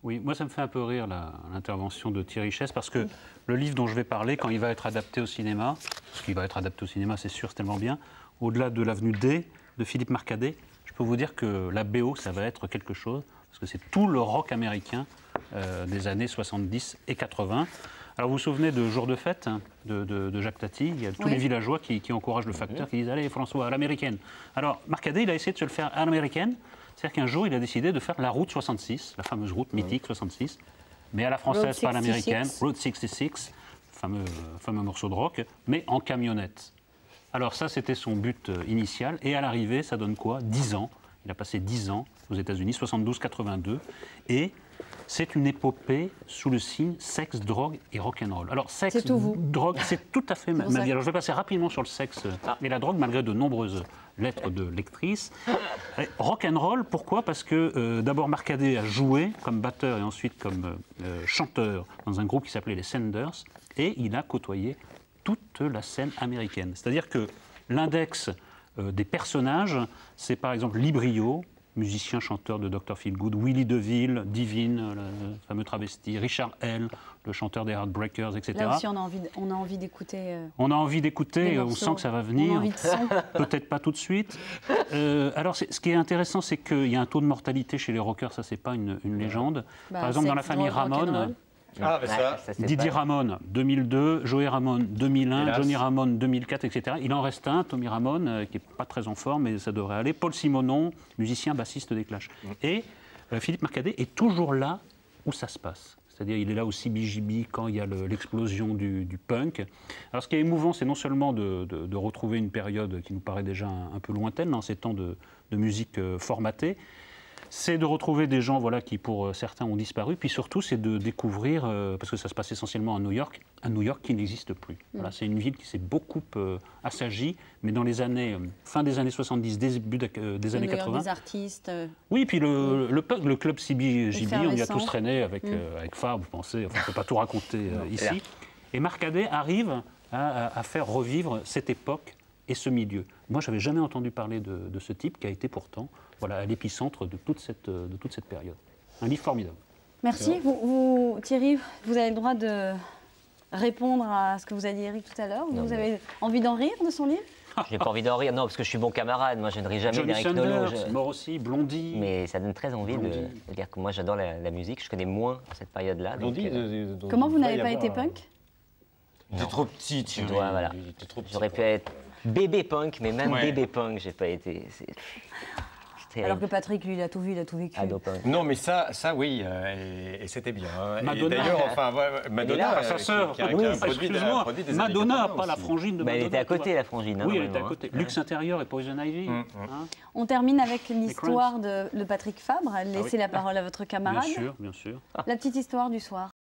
Oui, moi ça me fait un peu rire l'intervention de Thierry Chess parce que le livre dont je vais parler, quand il va être adapté au cinéma, parce qu'il va être adapté au cinéma, c'est sûr, c'est tellement bien, au-delà de l'avenue D de Philippe Marcadet, je peux vous dire que la BO, ça va être quelque chose, parce que c'est tout le rock américain des années 70 et 80. Alors vous vous souvenez de Jour de fête hein, de Jacques Tati, il y a tous les villageois qui encouragent le facteur, qui disent « Allez François, à l'américaine ». Alors Marcadet, il a essayé de se le faire à l'américaine, c'est-à-dire qu'un jour, il a décidé de faire la route 66, la fameuse route mythique 66, mais à la française, pas à l'américaine, Route 66, fameux morceau de rock, mais en camionnette. Alors ça, c'était son but initial, et à l'arrivée, ça donne quoi? 10 ans. Il a passé 10 ans aux États-Unis, 72-82, et c'est une épopée sous le signe sexe, drogue et rock'n'roll. Alors sexe, drogue, c'est tout à fait ma vie. Alors je vais passer rapidement sur le sexe et la drogue, malgré de nombreuses lettres de lectrices. Rock'n'roll, pourquoi? Parce que d'abord Marcadet a joué comme batteur et ensuite comme chanteur dans un groupe qui s'appelait les Senders, et il a côtoyé toute la scène américaine. C'est-à-dire que l'index des personnages, c'est par exemple Lee Brio, musicien, chanteur de Dr. Feelgood, Willie DeVille, Divine, le fameux travesti, Richard Hell, le chanteur des Heartbreakers, etc. Là aussi, on a envie d'écouter. On a envie d'écouter, on sent que ça va venir. On a envie de son. Peut-être pas tout de suite. Alors, ce qui est intéressant, c'est qu'il y a un taux de mortalité chez les rockers, ça, c'est pas une légende. Par exemple, dans la famille Ramone. Ah, ça Didier Ramone, 2002, Joey Ramone, 2001, hélas. Johnny Ramone, 2004, etc. Il en reste un, Tommy Ramone, qui n'est pas très en forme, mais ça devrait aller. Paul Simonon, musicien, bassiste des Clash. Et Philippe Marcadet est toujours là où ça se passe. C'est-à-dire il est là au CBGB quand il y a l'explosion du punk. Alors ce qui est émouvant, c'est non seulement de retrouver une période qui nous paraît déjà un peu lointaine, dans ces temps de musique formatée, c'est de retrouver des gens voilà, qui, pour certains, ont disparu. Puis surtout, c'est de découvrir, parce que ça se passe essentiellement à New York qui n'existe plus. Voilà, c'est une ville qui s'est beaucoup assagie, mais dans les années, fin des années 70, début des années 80. Des artistes. Oui, puis le club CBGB, on y a tous traîné avec Fab, vous pensez, enfin, on ne peut pas tout raconter ici. Et Marcadet arrive à faire revivre cette époque et ce milieu. Moi, je n'avais jamais entendu parler de ce type qui a été pourtant à l'épicentre de toute cette période. Un livre formidable. Merci. Thierry, vous avez le droit de répondre à ce que vous a dit Eric tout à l'heure. Vous avez envie d'en rire de son livre? J'ai pas envie d'en rire, non, parce que je suis bon camarade. Moi, je ne ris jamais d'Eric Nolot. Mort aussi, Blondie. Mais ça donne très envie de dire que moi, j'adore la musique. Je connais moins cette période-là. Blondie, comment vous n'avez pas été punk? T'es trop petit, tu vois. Voilà. J'aurais pu être bébé punk, mais même bébé punk, j'ai pas été. Alors que Patrick, lui, il a tout vu, il a tout vécu. Non, mais ça oui, et c'était bien. Madonna. D'ailleurs, enfin, Madonna, sa sœur. Excuse-moi, Madonna, pas la frangine de Madonna. Elle était à côté, la frangine. Oui, elle était à côté. Luxe intérieur et Poison Ivy. On termine avec l'histoire de Patrick Fabre. Laissez la parole à votre camarade. Bien sûr, bien sûr. La petite histoire du soir.